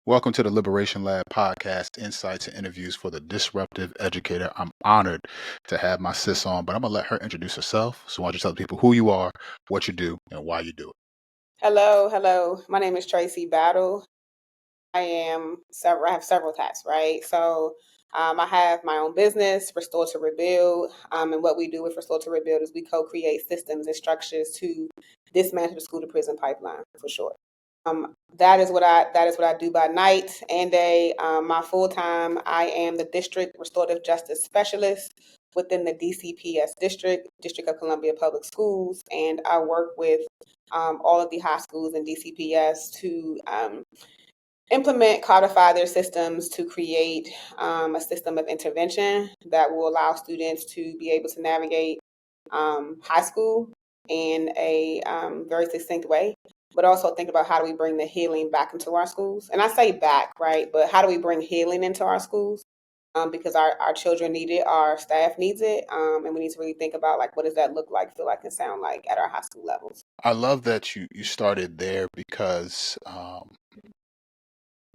Welcome to the Liberation Lab podcast, insights and interviews for the disruptive educator. I'm honored to have my sis on, but I'm going to let her introduce herself. So, why don't you tell people who you are, what you do, and why you do it? Hello. My name is Tracey Battle. I have several hats, right? So I have my own business, Restore to Rebuild. And what we do with Restore to Rebuild is we co-create systems and structures to dismantle the school to prison pipeline, for sure. That is what I do by night and day. My full time, I am the district restorative justice specialist within the DCPS District of Columbia Public Schools, and I work with all of the high schools in DCPS to implement, codify their systems to create a system of intervention that will allow students to be able to navigate high school in a very succinct way, but also think about how do we bring the healing back into our schools. And I say back, right? But how do we bring healing into our schools? Because our children need it, our staff needs it, and we need to really think about like what does that look like, feel like, and sound like at our high school levels. I love that you started there because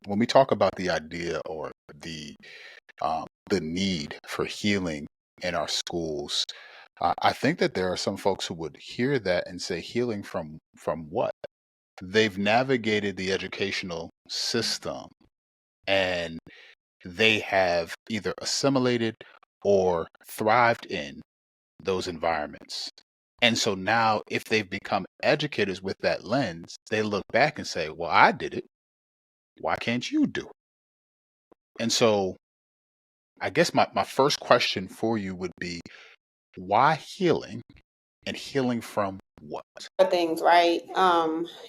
when we talk about the idea or the need for healing in our schools, I think that there are some folks who would hear that and say, healing from what? They've navigated the educational system and they have either assimilated or thrived in those environments. And so now, if they've become educators with that lens, they look back and say, well, I did it. Why can't you do it? And so I guess my first question for you would be, why healing, and healing from what? Things, right?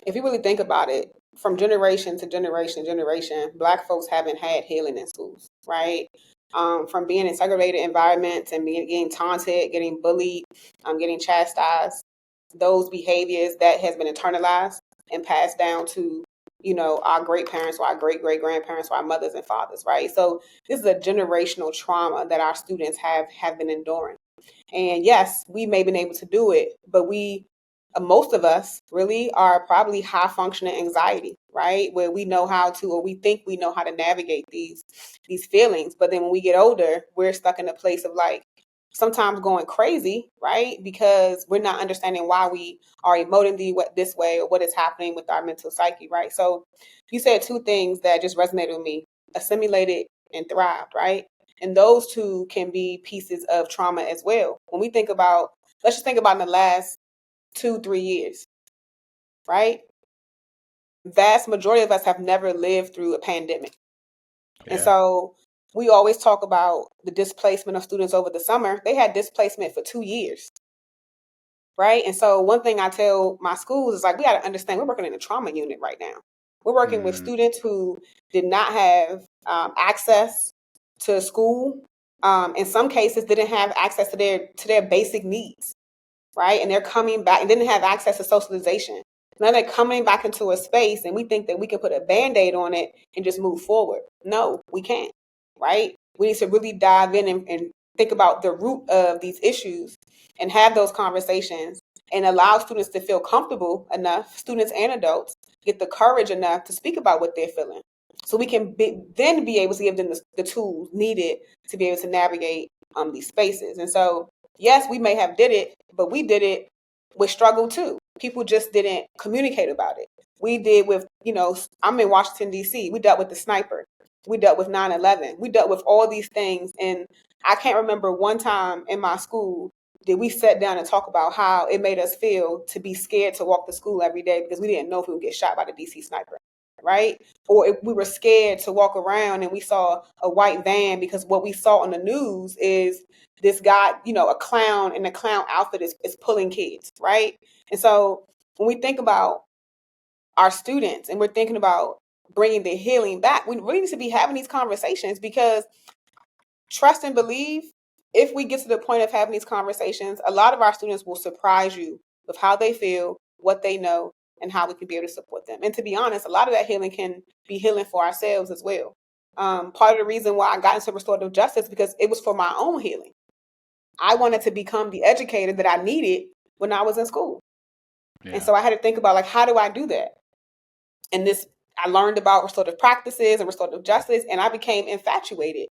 If you really think about it, from generation to generation, Black folks haven't had healing in schools, right? From being in segregated environments and getting taunted, getting bullied, getting chastised, those behaviors that has been internalized and passed down to our great parents or our great grandparents or our mothers and fathers, right? So this is a generational trauma that our students have been enduring. And yes, we may have been able to do it, but most of us really are probably high functioning anxiety, right? Where we know how to, or we think we know how to navigate these feelings. But then when we get older, we're stuck in a place of like sometimes going crazy, right? Because we're not understanding why we are emoting this way or what is happening with our mental psyche, right? So you said two things that just resonated with me: assimilated and thrived, right? And those two can be pieces of trauma as well. When we think about, let's just think about in the last 2-3 years, right? Vast majority of us have never lived through a pandemic. And so we always talk about the displacement of students over the summer. They had displacement for 2 years, right? And so one thing I tell my schools is like, we got to understand we're working in a trauma unit right now. We're working with students who did not have access to school. In some cases, didn't have access to their basic needs, right? And they're coming back and didn't have access to socialization. Now they're coming back into a space and we think that we can put a Band-Aid on it and just move forward. No, we can't, right? We need to really dive in and think about the root of these issues and have those conversations and allow students to feel comfortable enough, students and adults, get the courage enough to speak about what they're feeling. So we can then be able to give them the tools needed to be able to navigate these spaces. And so yes, we may have did it, but we did it with struggle too. People just didn't communicate about it. We did with, I'm in Washington, D.C. We dealt with the sniper. We dealt with 9/11. We dealt with all these things. And I can't remember one time in my school did we sit down and talk about how it made us feel to be scared to walk to school every day because we didn't know if we would get shot by the D.C. sniper, right? Or if we were scared to walk around and we saw a white van because what we saw on the news is this guy, a clown in a clown outfit is pulling kids, right? And so when we think about our students and we're thinking about bringing the healing back, we really need to be having these conversations because trust and believe, if we get to the point of having these conversations, a lot of our students will surprise you with how they feel, what they know, and how we can be able to support them. And to be honest, a lot of that healing can be healing for ourselves as well. Part of the reason why I got into restorative justice because it was for my own healing. I wanted to become the educator that I needed when I was in school. Yeah. And so I had to think about like, how do I do that? And this I learned about restorative practices and restorative justice, and I became infatuated.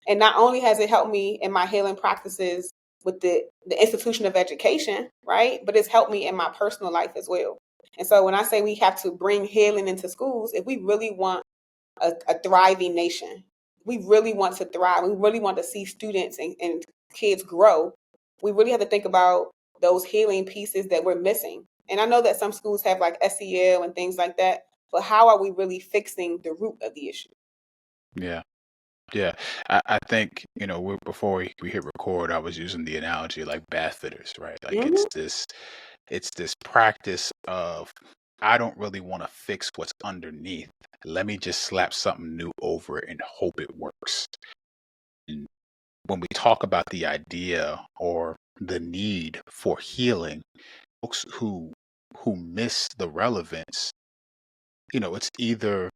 And not only has it helped me in my healing practices with the institution of education, right? But it's helped me in my personal life as well. And so when I say we have to bring healing into schools, if we really want a thriving nation, we really want to thrive, we really want to see students and kids grow, we really have to think about those healing pieces that we're missing. And I know that some schools have like SEL and things like that, but how are we really fixing the root of the issue? Yeah. Yeah. I think, before we hit record, I was using the analogy like bath fitters, right? Like Mm-hmm. it's this practice of I don't really want to fix what's underneath. Let me just slap something new over it and hope it works. And when we talk about the idea or the need for healing, folks who miss the relevance, it's either,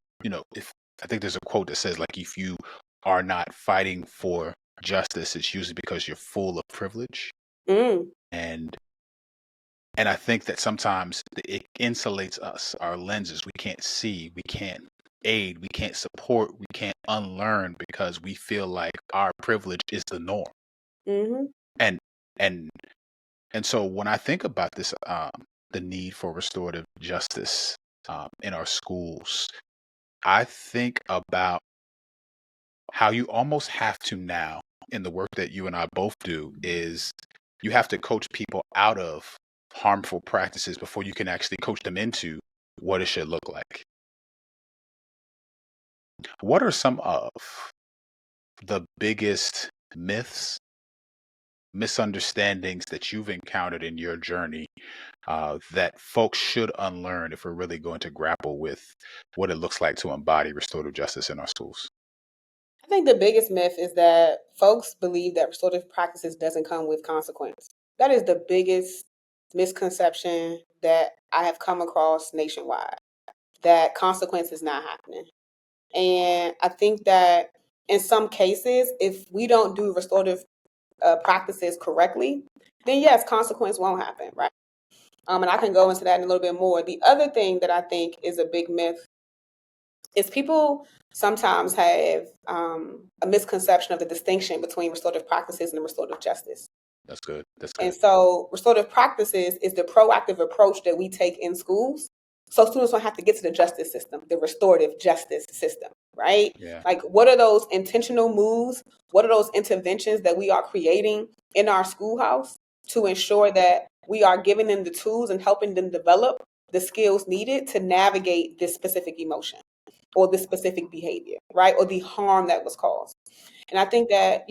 if I think there's a quote that says like if you are not fighting for justice, it's usually because you're full of privilege. Mm. And I think that sometimes it insulates us, our lenses. We can't see, we can't aid, we can't support, we can't unlearn because we feel like our privilege is the norm. Mm-hmm. And and and so when I think about this, the need for restorative justice in our schools, I think about how you almost have to now, in the work that you and I both do, is you have to coach people out of harmful practices before you can actually coach them into what it should look like. What are some of the biggest myths, misunderstandings that you've encountered in your journey that folks should unlearn if we're really going to grapple with what it looks like to embody restorative justice in our schools? I think the biggest myth is that folks believe that restorative practices doesn't come with consequence. That is the biggest misconception that I have come across nationwide, that consequence is not happening. And I think that in some cases, if we don't do restorative practices correctly, then yes, consequence won't happen, right? And I can go into that in a little bit more. The other thing that I think is a big myth is people sometimes have a misconception of the distinction between restorative practices and restorative justice. That's good. That's And good. so restorative practices is the proactive approach that we take in schools. So students don't have to get to the justice system, the restorative justice system, right? Yeah. Like, what are those intentional moves? What are those interventions that we are creating in our schoolhouse to ensure that we are giving them the tools and helping them develop the skills needed to navigate this specific emotion or this specific behavior, right? Or the harm that was caused. And I think that,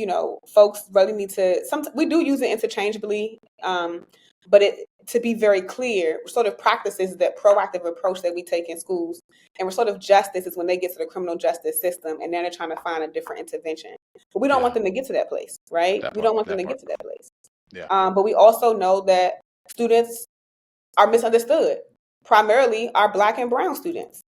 folks really need to, we do use it interchangeably, but to be very clear, restorative practices is that proactive approach that we take in schools. And restorative justice is when they get to the criminal justice system and then they're trying to find a different intervention. But we don't Yeah. want them to get to that place, right? That We part. don't want them That to part. get to that place. Yeah. But we also know that students are misunderstood, primarily our Black and brown students.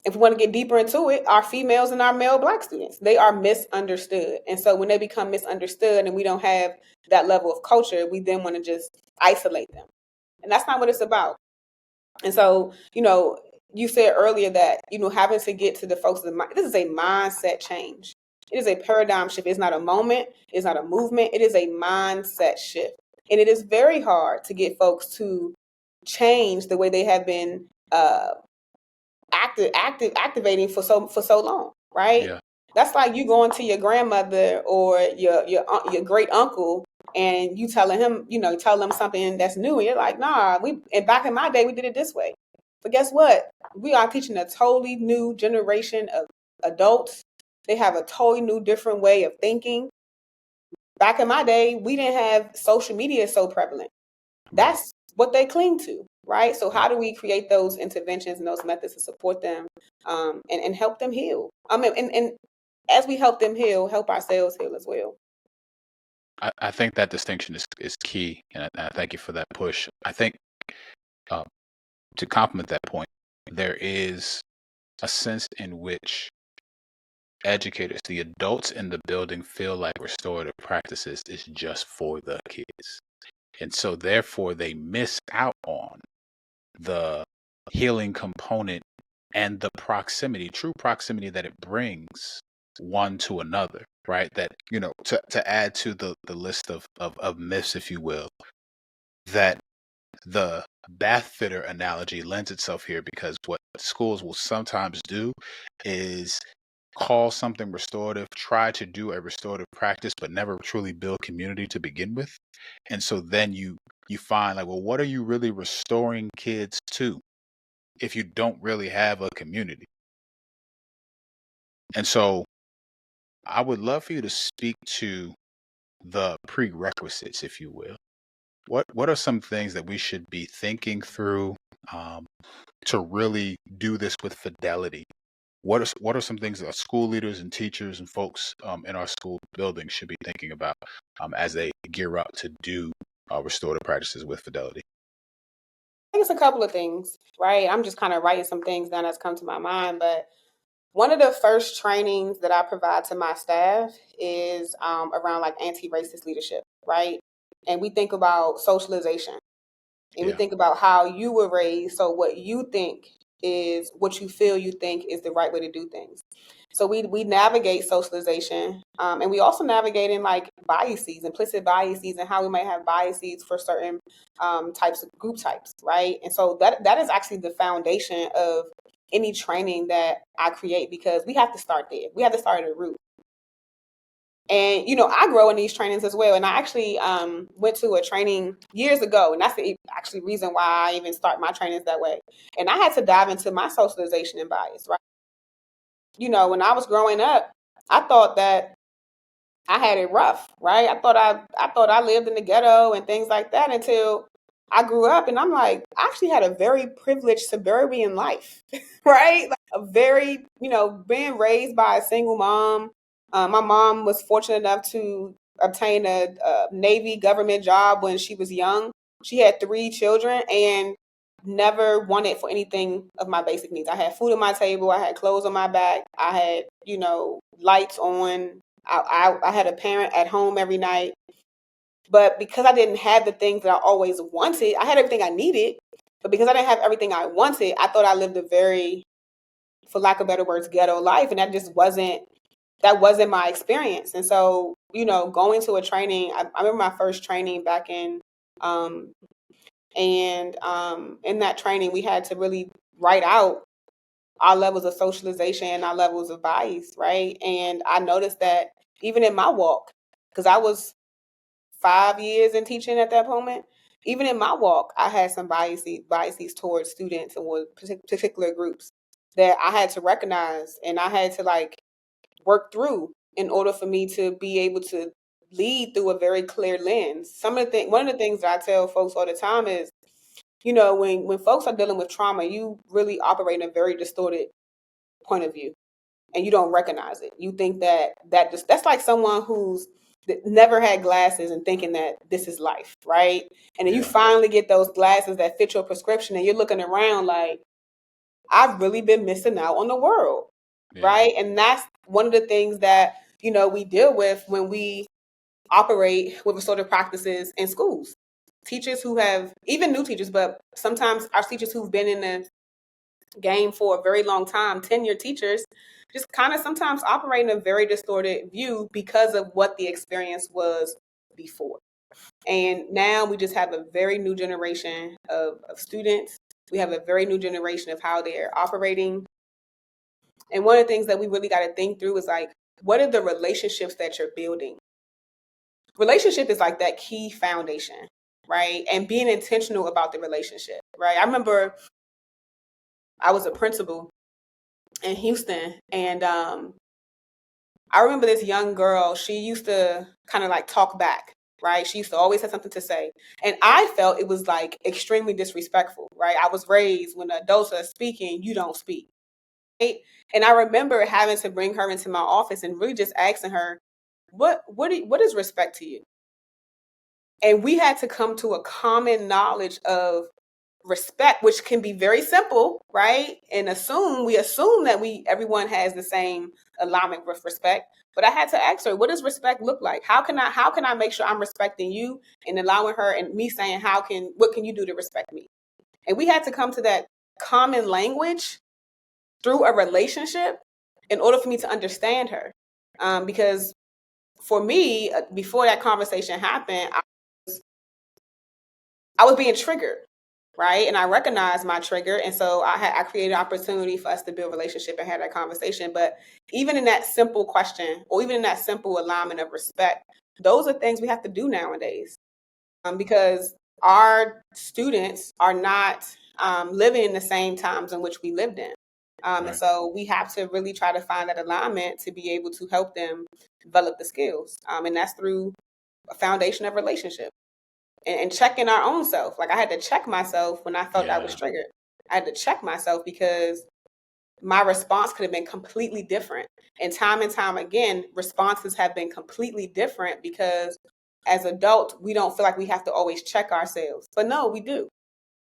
If we want to get deeper into it, our females and our male Black students, they are misunderstood. And so when they become misunderstood and we don't have that level of culture, we then want to just isolate them. And that's not what it's about. And so, you said earlier that, having to get to the folks, this is a mindset change. It is a paradigm shift. It's not a moment. It's not a movement. It is a mindset shift. And it is very hard to get folks to change the way they have been activating for so long, right? Yeah. That's like you going to your grandmother or your great uncle and you telling him, tell them something that's new, and you're like, nah, and back in my day we did it this way. But guess what? We are teaching a totally new generation of adults. They have a totally new, different way of thinking. Back in my day, we didn't have social media so prevalent. Right. That's what they cling to, right? So Yeah. how do we create those interventions and those methods to support them, and help them heal? And as we help them heal, help ourselves heal as well. I think that distinction is key, and I thank you for that push. I think uh, to complement that point, there is a sense in which educators, the adults in the building, feel like restorative practices is just for the kids. And so therefore they miss out on the healing component and the proximity, true proximity that it brings one to another, right? That, to add to the list of myths, if you will, that the bath fitter analogy lends itself here, because what schools will sometimes do is call something restorative, try to do a restorative practice, but never truly build community to begin with. And so then you find, like, well, what are you really restoring kids to if you don't really have a community? And so I would love for you to speak to the prerequisites, if you will. What are some things that we should be thinking through, um, to really do this with fidelity? What are some things that school leaders and teachers and folks, in our school buildings should be thinking about, as they gear up to do restorative practices with fidelity? I think it's a couple of things, right? I'm just kind of writing some things down that's come to my mind, but one of the first trainings that I provide to my staff is around like anti-racist leadership, right? And we think about socialization, and we Yeah, think about how you were raised, so what you think is what you feel you think is the right way to do things. So we navigate socialization, and we also navigate in like biases, implicit biases, and how we might have biases for certain types of group types, right? And so that is actually the foundation of any training that I create, because we have to start there. We have to start at the root. And I grow in these trainings as well. And I actually went to a training years ago, and that's the actually reason why I even start my trainings that way. And I had to dive into my socialization and bias, right? When I was growing up, I thought that I had it rough, right? I thought I lived in the ghetto and things like that, until I grew up, and I'm like, I actually had a very privileged suburban life, right? Like a very, being raised by a single mom. My mom was fortunate enough to obtain a Navy government job when she was young. She had 3 children and never wanted for anything of my basic needs. I had food on my table, I had clothes on my back, I had, lights on. I had a parent at home every night. But because I didn't have the things that I always wanted, I had everything I needed. But because I didn't have everything I wanted, I thought I lived a very, for lack of better words, ghetto life. And that wasn't my experience. And so, going to a training, I remember my first training back in, in that training, we had to really write out our levels of socialization and our levels of bias, right? And I noticed that even in my walk, because I was 5 years in teaching at that moment, even in my walk, I had some biases towards students and with particular groups that I had to recognize, and I had to like work through in order for me to be able to lead through a very clear lens. One of the things that I tell folks all the time is, when folks are dealing with trauma, you really operate in a very distorted point of view, and you don't recognize it. You think that's like someone who's that never had glasses and thinking that this is life, right? And then you yeah, finally get those glasses that fit your prescription, and you're looking around like, I've really been missing out on the world, yeah, right? And that's one of the things that we deal with when we operate with restorative practices in schools. Teachers who have, even new teachers, but sometimes our teachers who've been in the game for a very long time, tenured teachers, just kind of sometimes operate in a very distorted view because of what the experience was before. And now we just have a very new generation of students. We have a very new generation of how they're operating. And one of the things that we really got to think through is like, what are the relationships that you're building? Relationship is like that key foundation, right? And being intentional about the relationship, right? I remember I was a principal in Houston, and I remember this young girl. She used to kind of like talk back, right? She used to always have something to say, and I felt it was like extremely disrespectful, right? I was raised when adults are speaking, you don't speak, right? And I remember having to bring her into my office and really just asking her, what is respect to you? And we had to come to a common knowledge of respect, which can be very simple, right? And we assume that everyone has the same alignment with respect. But I had to ask her, what does respect look like? How can I make sure I'm respecting you, and allowing her, and me saying, what can you do to respect me? And we had to come to that common language through a relationship in order for me to understand her. Because for me, before that conversation happened, I was being triggered, right? And I recognized my trigger. And so I created an opportunity for us to build a relationship and have that conversation. But even in that simple question, or even in that simple alignment of respect, those are things we have to do nowadays, because our students are not living in the same times in which we lived in. And so we have to really try to find that alignment to be able to help them develop the skills. And that's through a foundation of relationship and checking our own self. Like I had to check myself when I felt I was triggered. I had to check myself because my response could have been completely different. And time again, responses have been completely different because as adults, we don't feel like we have to always check ourselves. But no, we do.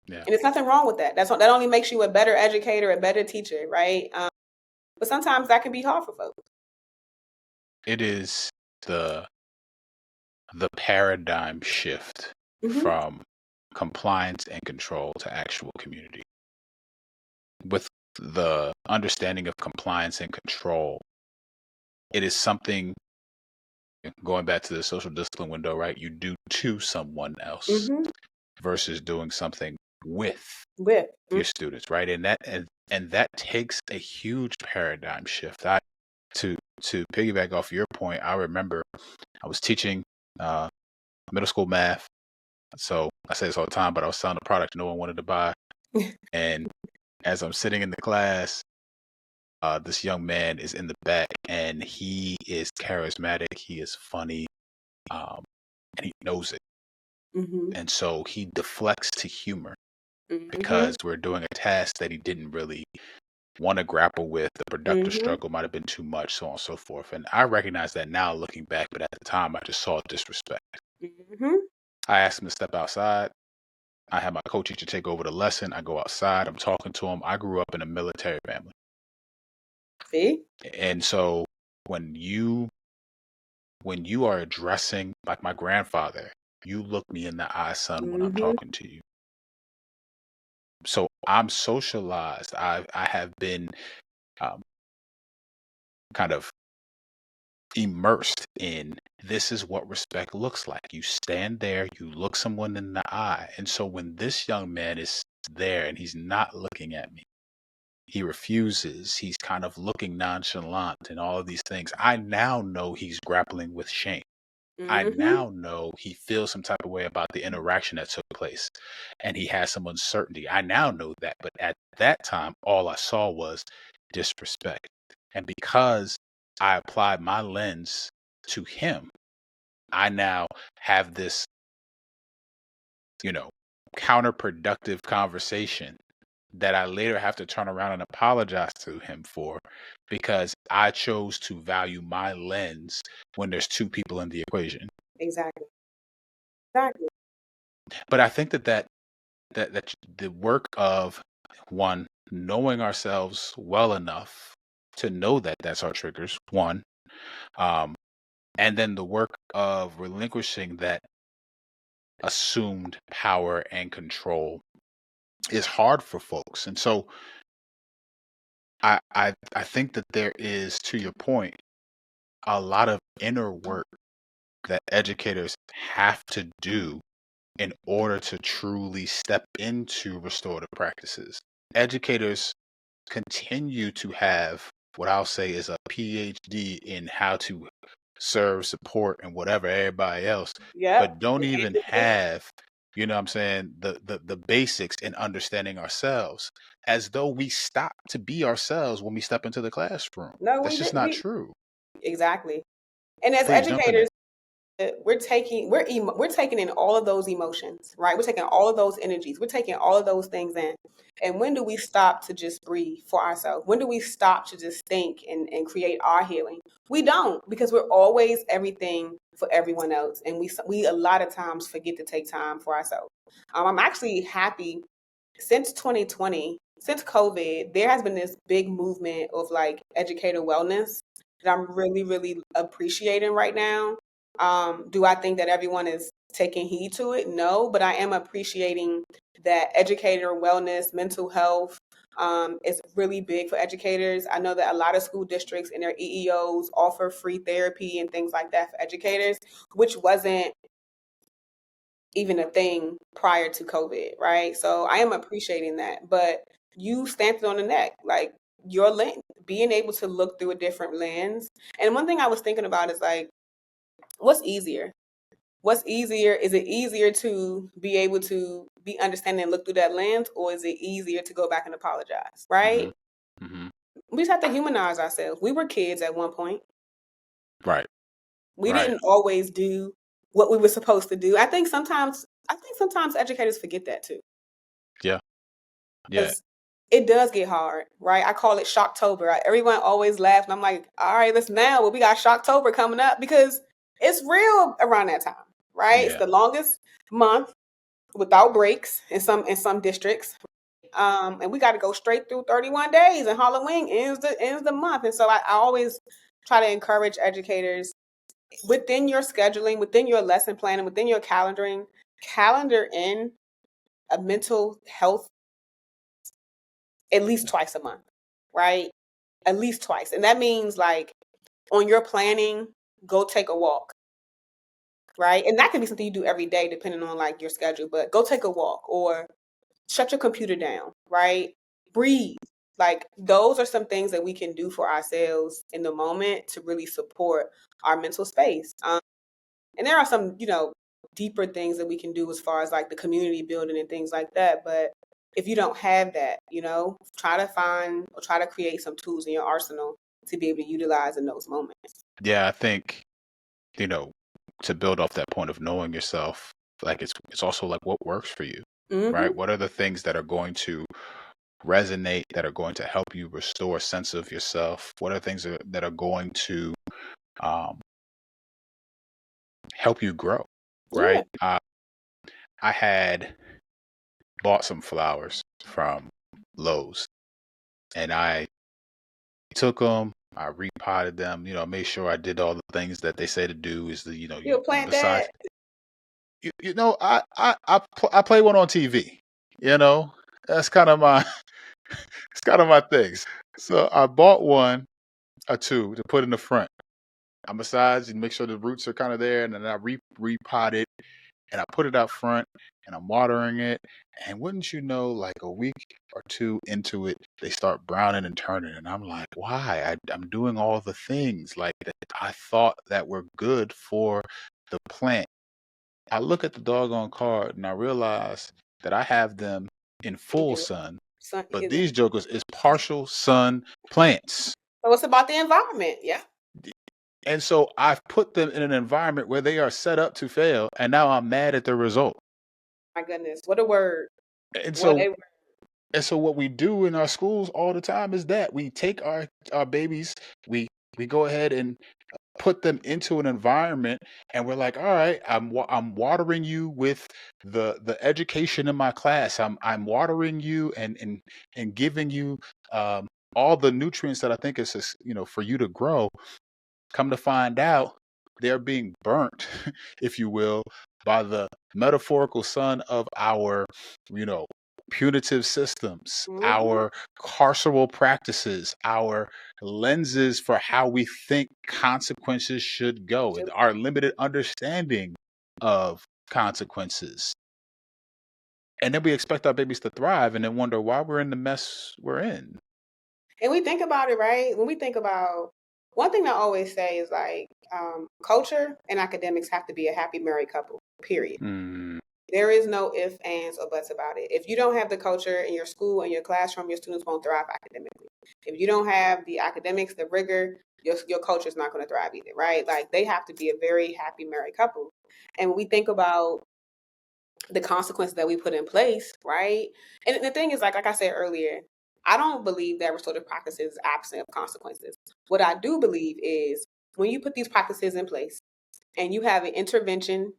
Yeah. And there's nothing wrong with that. That only makes you a better educator, a better teacher, right? But sometimes that can be hard for folks. It is the paradigm shift from compliance and control to actual community. With the understanding of compliance and control, it is something, going back to the social discipline window, right? You do to someone else versus doing something with your students, right? And that takes a huge paradigm shift. To piggyback off your point, I remember I was teaching middle school math. So I say this all the time, but I was selling a product no one wanted to buy. And as I'm sitting in the class, this young man is in the back, and he is charismatic. He is funny, and he knows it. And so he deflects to humor because we're doing a task that he didn't really want to grapple with. The productive struggle might have been too much, so on and so forth. And I recognize that now looking back, but at the time I just saw disrespect. I asked him to step outside. I had my co-teacher take over the lesson. I go outside. I'm talking to him. I grew up in a military family. See? And so when you are addressing, like my grandfather, you look me in the eye, son, when I'm talking to you. So I'm socialized. I have been kind of immersed in, this is what respect looks like. You stand there, you look someone in the eye. And so when this young man is there and he's not looking at me, he refuses, he's kind of looking nonchalant and all of these things, I now know he's grappling with shame. I now know he feels some type of way about the interaction that took place, and he has some uncertainty. I now know that, but at that time, all I saw was disrespect. And because I applied my lens to him, I now have this, counterproductive conversation that I later have to turn around and apologize to him for, because I chose to value my lens when there's two people in the equation. Exactly. But I think that the work of, one, knowing ourselves well enough to know that that's our triggers, one, and then the work of relinquishing that assumed power and control is hard for folks. And so I think that there is, to your point, a lot of inner work that educators have to do in order to truly step into restorative practices. Educators continue to have what I'll say is a PhD in how to serve, support, and whatever everybody else, but don't even have, you know what I'm saying, the basics in understanding ourselves, as though we stop to be ourselves when we step into the classroom. No, that's just not true. Exactly. And as educators, we're taking in all of those emotions, right? We're taking all of those energies. We're taking all of those things in. And when do we stop to just breathe for ourselves? When do we stop to just think and create our healing? We don't, because we're always everything for everyone else. And we a lot of times forget to take time for ourselves. I'm actually happy since 2020, since COVID, there has been this big movement of like educator wellness that I'm really, really appreciating right now. Do I think that everyone is taking heed to it? No, but I am appreciating that educator wellness, mental health, is really big for educators. I know that a lot of school districts and their EEOs offer free therapy and things like that for educators, which wasn't even a thing prior to COVID, right? So I am appreciating that. But you stamped it on the neck, like your lens, being able to look through a different lens. And one thing I was thinking about is like, what's easier? What's easier? Is it easier to be able to be understanding and look through that lens, or is it easier to go back and apologize? Right? Mm-hmm. Mm-hmm. We just have to humanize ourselves. We were kids at one point. Right. We Right. didn't always do what we were supposed to do. I think sometimes educators forget that too. Yeah. Yeah. Because it does get hard, right? I call it Shocktober. Everyone always laughs, and I'm like, all right, let's now. Well, we got Shocktober coming up because it's real around that time, right? It's Yeah. the longest month without breaks in some districts. And we got to go straight through 31 days, and Halloween ends the month. And so I always try to encourage educators within your scheduling, within your lesson planning, within your calendaring, calendar in a mental health at least twice a month, right? At least twice. And that means like on your planning, go take a walk, right? And that can be something you do every day depending on like your schedule, but go take a walk or shut your computer down, right? Breathe. Like those are some things that we can do for ourselves in the moment to really support our mental space. And there are some, deeper things that we can do as far as like the community building and things like that. But if you don't have that, try to find or try to create some tools in your arsenal to be able to utilize in those moments. Yeah. I think, to build off that point of knowing yourself, like it's also like what works for you, right? Mm-hmm. What are the things that are going to resonate, that are going to help you restore a sense of yourself? What are things that are going to um, help you grow, Yeah. right? I had bought some flowers from Lowe's, and I took them. I repotted them. Made sure I did all the things that they say to do. Is the You'll plant besides that. I play one on TV. That's kind of my it's kind of my things. So I bought one or two to put in the front. I massage and make sure the roots are kind of there, and then I repot it, and I put it out front, and I'm watering it. And wouldn't you know, like a week or two into it, they start browning and turning, and I'm like, why? I'm doing all the things like that I thought that were good for the plant. I look at the doggone card and I realize that I have them in You full do. sun, Sun, but these jokers is partial sun plants. so it's about the environment. Yeah. And so I've put them in an environment where they are set up to fail, and now I'm mad at the result. My goodness. What a word. And What so a word. and so what we do in our schools all the time is that we take our babies, we go ahead and put them into an environment, and we're like, all right, I'm watering you with the education in my class. I'm watering you and giving you all the nutrients that I think is for you to grow. Come to find out, they're being burnt, if you will, by the metaphorical sun of our, you know, punitive systems, Mm-hmm. our carceral practices, our lenses for how we think consequences should go, and our limited understanding of consequences. And then we expect our babies to thrive and then wonder why we're in the mess we're in. And we think about it, right? When we think about one thing I always say is like culture and academics have to be a happy married couple, period. Mm, There is no ifs, ands, or buts about it. If you don't have the culture in your school and your classroom, your students won't thrive academically. If you don't have the academics, the rigor, your culture is not going to thrive either, right? Like they have to be a very happy married couple. And when we think about the consequences that we put in place, right? And the thing is, like I said earlier, I don't believe that restorative practices is absent of consequences. What I do believe is when you put these practices in place and you have an intervention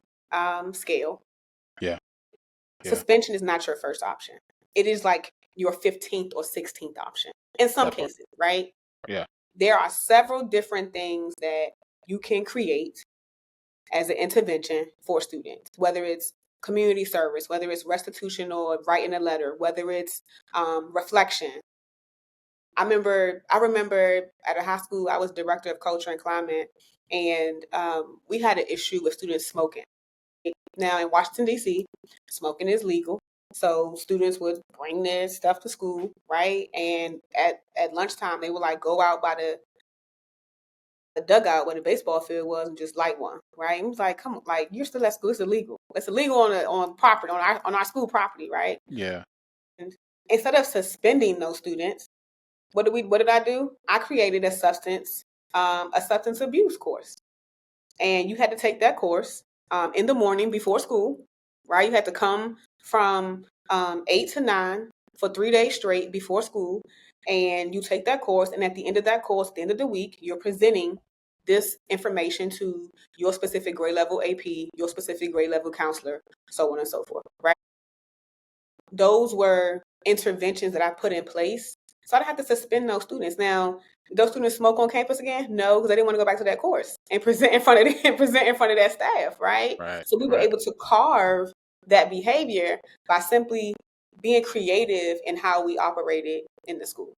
scale, yeah, yeah, suspension is not your first option. It is like your 15th or 16th option in some that part. cases, right? Yeah, There are several different things that you can create as an intervention for students, whether it's community service, whether it's restitution or writing a letter, whether it's reflection. I remember at a high school, I was director of culture and climate, and we had an issue with students smoking. Now in Washington D.C., smoking is legal, so students would bring their stuff to school, right? And at lunchtime, they would like go out by the dugout where the baseball field was and just light one, right? And it was like, come on, like you're still at school. It's illegal. It's illegal on property on our school property, right? Yeah. And instead of suspending those students, what did I do? I created a substance abuse course, and you had to take that course in the morning before school, right? You had to come from 8 to 9 for 3 days straight before school, and you take that course. And at the end of that course, at the end of the week, you're presenting this information to your specific grade level AP, your specific grade level counselor, so on and so forth, right? Those were interventions that I put in place. So I didn't have to suspend those students. Now, did those students smoke on campus again? No, because they didn't want to go back to that course and present in front of that staff, right? Right. So we were Right. able to carve that behavior by simply being creative in how we operated in the school,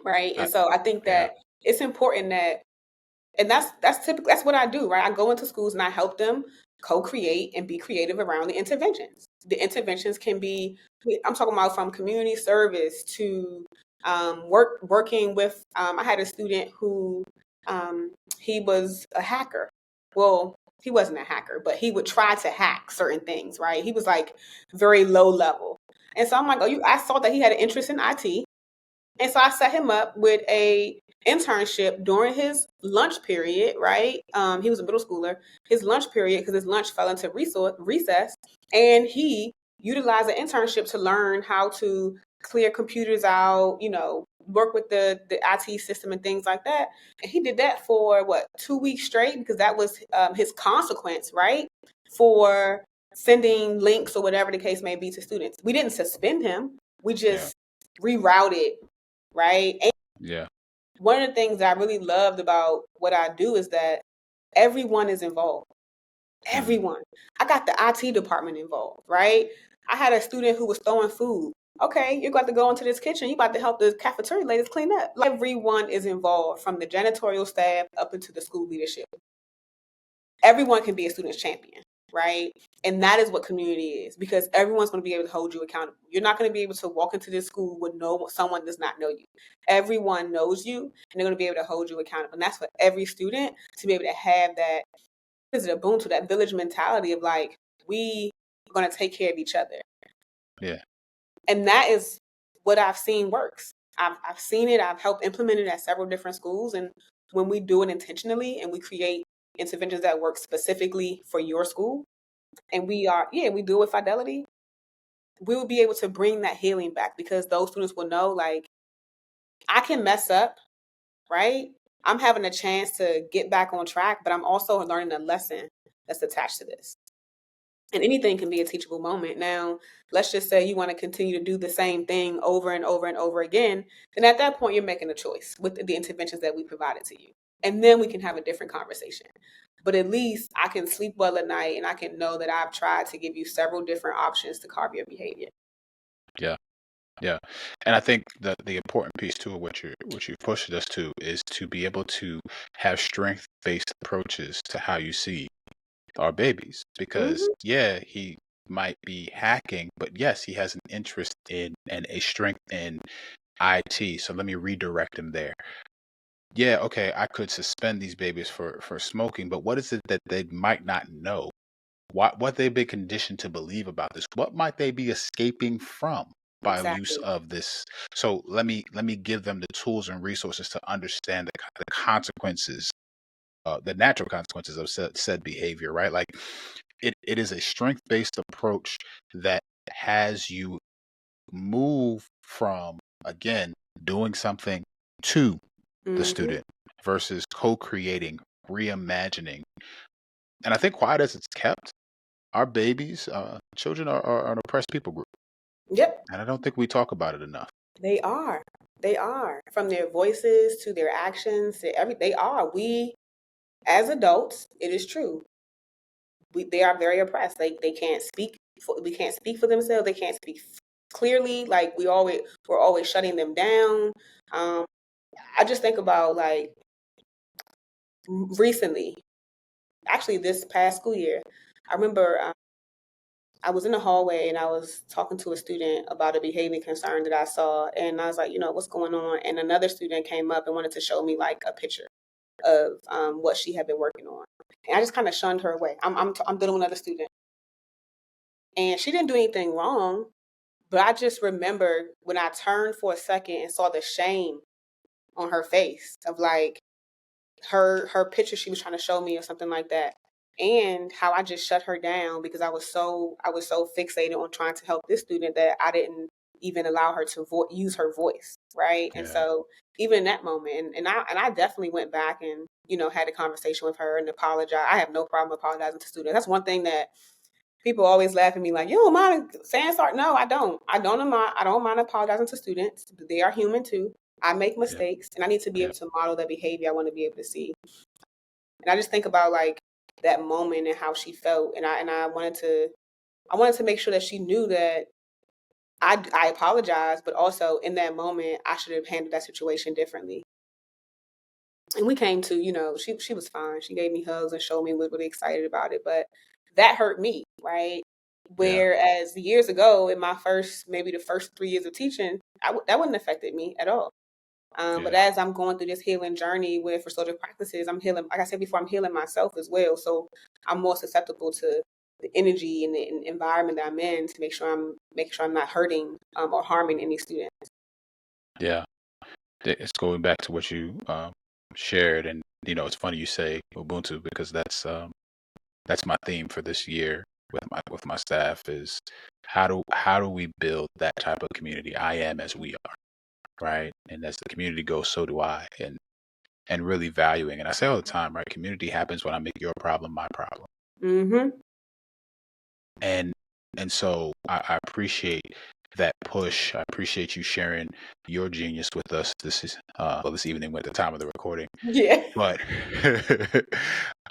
right? And so I think Yeah. that it's important that, and that's typically that's what I do, right? I go into schools and I help them co-create and be creative around the interventions. The interventions can be, I'm talking about from community service to working with. I had a student who he was a hacker. Well, he wasn't a hacker, but he would try to hack certain things, right? He was like very low level, and so I'm like, I saw that he had an interest in IT, and so I set him up with a internship during his lunch period, right? He was a middle schooler. His lunch period, because his lunch fell into recess, and he utilized an internship to learn how to clear computers out, work with the IT system and things like that. And he did that for 2 weeks straight, because that was his consequence, right? For sending links or whatever the case may be to students. We didn't suspend him. We just rerouted, right? And Yeah. one of the things that I really loved about what I do is that everyone is involved. Everyone. I got the IT department involved, right? I had a student who was throwing food. Okay, you're going to go into this kitchen. You're about to help the cafeteria ladies clean up. Like, everyone is involved, from the janitorial staff up into the school leadership. Everyone can be a student's champion, right? And that is what community is, because everyone's going to be able to hold you accountable. You're not going to be able to walk into this school with someone does not know you. Everyone knows you, and they're going to be able to hold you accountable. And that's for every student to be able to have that, is it a boon to that village mentality of like, we are going to take care of each other. Yeah. And that is what I've seen works. I've seen it. I've helped implement it at several different schools. And when we do it intentionally and we create interventions that work specifically for your school, and we do it with fidelity, we will be able to bring that healing back, because those students will know, like, I can mess up, right? I'm having a chance to get back on track, but I'm also learning a lesson that's attached to this. And anything can be a teachable moment. Now, let's just say you want to continue to do the same thing over and over and over again. Then at that point, you're making a choice with the interventions that we provided to you. And then we can have a different conversation. But at least I can sleep well at night, and I can know that I've tried to give you several different options to carve your behavior. Yeah. Yeah. And I think the important piece to what you pushed us to is to be able to have strength-based approaches to how you see our babies. Because he might be hacking, but yes, he has an interest in and a strength in IT. So let me redirect him there. Yeah, okay, I could suspend these babies for smoking, but what is it that they might not know? What they've been conditioned to believe about this? What might they be escaping from by use Exactly. of this? So let me give them the tools and resources to understand the consequences, the natural consequences of said behavior, right? Like it is a strength-based approach that has you move from, again, doing something to the Mm-hmm. student versus co-creating, reimagining. And I think quiet as it's kept, our babies, children are an oppressed people group. Yep, And I don't think we talk about it enough. they are. They are. From their voices to their actions to they are. We, as adults, it is true, they are very oppressed. They can't speak. We can't speak for themselves. They can't speak clearly. Like we're always shutting them down. I just think about like recently, actually this past school year, I remember I was in the hallway and I was talking to a student about a behavior concern that I saw, and I was like, what's going on? And another student came up and wanted to show me like a picture of what she had been working on, and I just kind of shunned her away. I'm dealing with another student, and she didn't do anything wrong, but I just remember when I turned for a second and saw the shame on her face of like her picture she was trying to show me or something like that, and how I just shut her down because I was so fixated on trying to help this student that I didn't even allow her to use her voice, right? Yeah. And so even in that moment, and I definitely went back and had a conversation with her and apologized. I have no problem apologizing to students. That's one thing that people always laugh at me like, you don't mind saying sorry? No, I don't. I don't mind apologizing to students. They are human too. I make mistakes, and I need to be able to model that behavior I want to be able to see. And I just think about like that moment and how she felt, and I wanted to make sure that she knew that I apologized, but also in that moment I should have handled that situation differently. And we came to, she was fine. She gave me hugs and showed me was really excited about it, but that hurt me, right? Whereas years ago, in my maybe the first 3 years of teaching, that wouldn't have affected me at all. But as I'm going through this healing journey with restorative practices, I'm healing, like I said before, I'm healing myself as well. So I'm more susceptible to the energy and the environment that I'm in to make sure I'm not hurting or harming any students. Yeah. It's going back to what you shared, and it's funny you say Ubuntu, because that's my theme for this year with my staff is how do we build that type of community? I am as we are, right? And as the community goes, so do I, and really valuing. And I say all the time, right? Community happens when I make your problem my problem. Mm-hmm. And so I appreciate that push. I appreciate you sharing your genius with us this evening at the time of the recording. Yeah. But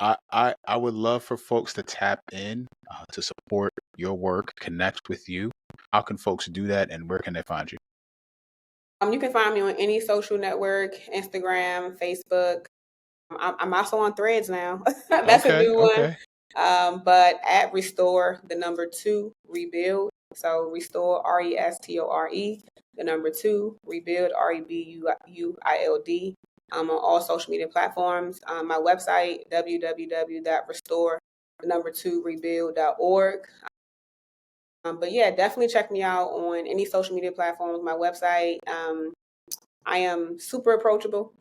I would love for folks to tap in to support your work, connect with you. How can folks do that, and where can they find you? You can find me on any social network, Instagram, Facebook. I'm also on Threads now. That's a new one. But at Restore, the number 2, Rebuild. So Restore, RESTORE, the number 2, Rebuild, REBUILD. On all social media platforms. My website, www.restore, the number 2, rebuild.org. But yeah, definitely check me out on any social media platforms, my website. I am super approachable.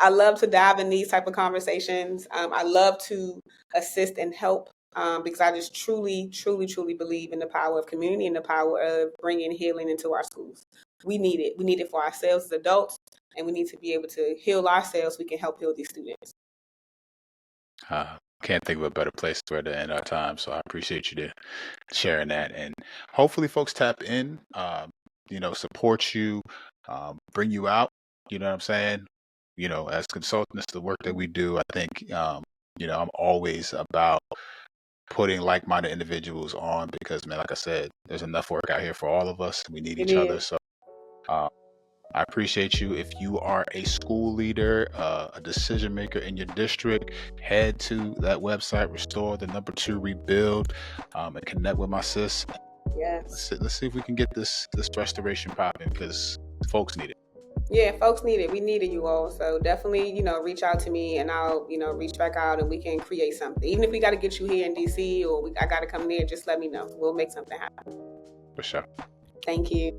I love to dive in these type of conversations. I love to assist and help because I just truly, truly, truly believe in the power of community and the power of bringing healing into our schools. We need it. We need it for ourselves as adults, and we need to be able to heal ourselves. We can help heal these students. Can't think of a better place to end our time. So I appreciate you sharing that, and hopefully folks tap in, support you, bring you out. You know what I'm saying? As consultants, the work that we do, I think, I'm always about putting like-minded individuals on because, man, like I said, there's enough work out here for all of us. We need each other. So I appreciate you. If you are a school leader, a decision maker in your district, head to that website, Restore, the number 2, Rebuild, and connect with my sis. Yes. Let's see if we can get this restoration popping because folks need it. Yeah, folks need it. We needed you all. So definitely, reach out to me and I'll, reach back out and we can create something. Even if we got to get you here in DC or I got to come there, just let me know. We'll make something happen. For sure. Thank you.